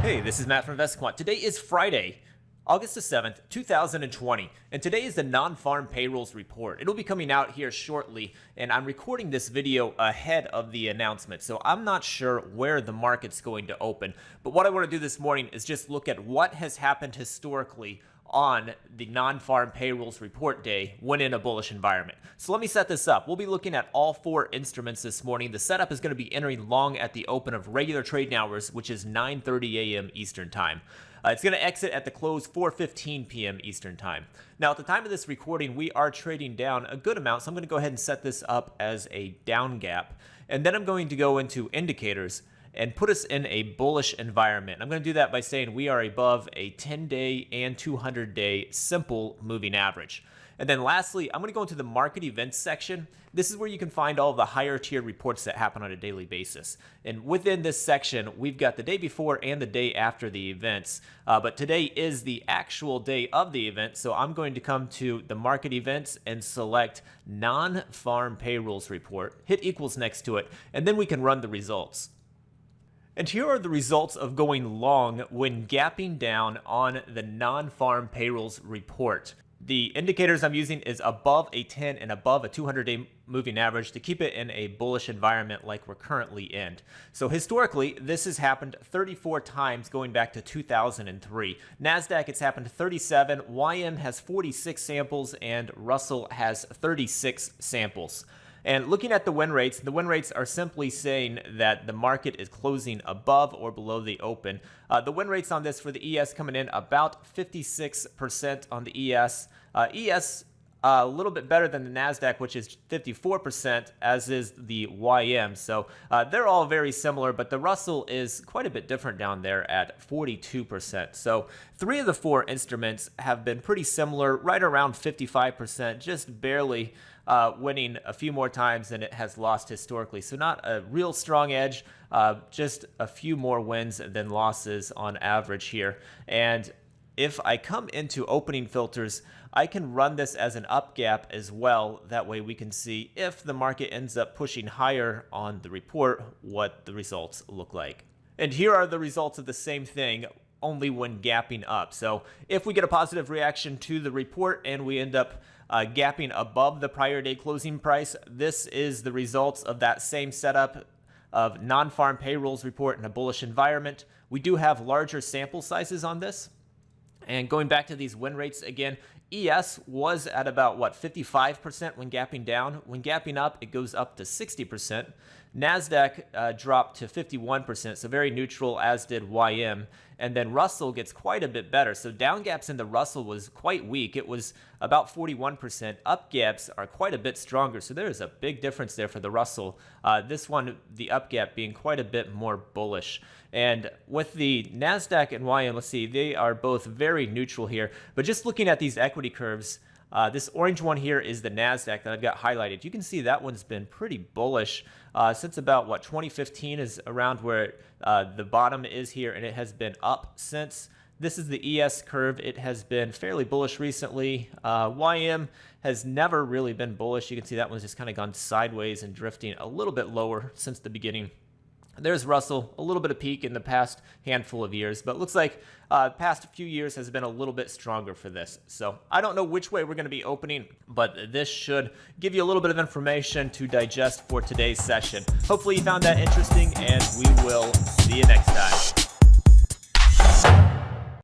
Hey, this is Matt from InvestQuant. Today is Friday, August the 7th, 2020, and today is the Non-farm Payrolls report. It'll be coming out here shortly, and I'm recording this video ahead of the announcement, so I'm not sure where the market's going to open. But what I want to do this morning is just look at what has happened historically on the non-farm payrolls report day when in a bullish environment. So let me set this up. We'll be looking at all four instruments this morning. The setup is going to be entering long at the open of regular trading hours, which is 9:30 a.m. Eastern Time. It's going to exit at the close 4:15 p.m. Eastern Time. Now, at the time of this recording, we are trading down a good amount, so I'm going to go ahead and set this up as a down gap. And then I'm going to go into indicators and put us in a bullish environment. I'm going to do that by saying we are above a 10-day and 200-day simple moving average. And then lastly, I'm going to go into the market events section. This is where you can find all of the higher tier reports that happen on a daily basis. And within this section, we've got the day before and the day after the events. But today is the actual day of the event, so I'm going to come to the market events and select non-farm payrolls report, hit equals next to it, and then we can run the results. And here are the results of going long when gapping down on the non-farm payrolls report. The indicators I'm using is above a 10 and above a 200-day moving average to keep it in a bullish environment like we're currently in. So historically, this has happened 34 times going back to 2003. NASDAQ, it's happened 37, YM has 46 samples, and Russell has 36 samples. And looking at the win rates are simply saying that the market is closing above or below the open. The win rates on this for the ES coming in about 56% on the ES. ES a little bit better than the NASDAQ, which is 54%, as is the YM. So they're all very similar, but the Russell is quite a bit different down there at 42%. So three of the four instruments have been pretty similar, right around 55%, just barely winning a few more times than it has lost historically. So not a real strong edge, just a few more wins than losses on average here. And if I come into opening filters, I can run this as an up gap as well. That way we can see if the market ends up pushing higher on the report, what the results look like. And here are the results of the same thing, only when gapping up. So if we get a positive reaction to the report and we end up gapping above the prior day closing price, this is the results of that same setup of non-farm payrolls report in a bullish environment. We do have larger sample sizes on this. And going back to these win rates again, ES was at about, 55% when gapping down. When gapping up, it goes up to 60%. NASDAQ dropped to 51%, so very neutral, as did YM. And then Russell gets quite a bit better. So down gaps in the Russell was quite weak. It was about 41%. Up gaps are quite a bit stronger. So there is a big difference there for the Russell. This one, the up gap being quite a bit more bullish. And with the NASDAQ and YM, let's see, they are both very neutral here. But just looking at these equity curves, this orange one here is the NASDAQ that I've got highlighted. You can see that one's been pretty bullish since about, 2015 is around where the bottom is here, and it has been up since. This is the ES curve. It has been fairly bullish recently. YM has never really been bullish. You can see that one's just kind of gone sideways and drifting a little bit lower since the beginning. There's Russell, a little bit of peak in the past handful of years, but looks like past few years has been a little bit stronger for this. So I don't know which way we're going to be opening, but this should give you a little bit of information to digest for today's session. Hopefully you found that interesting, and we will see you next time.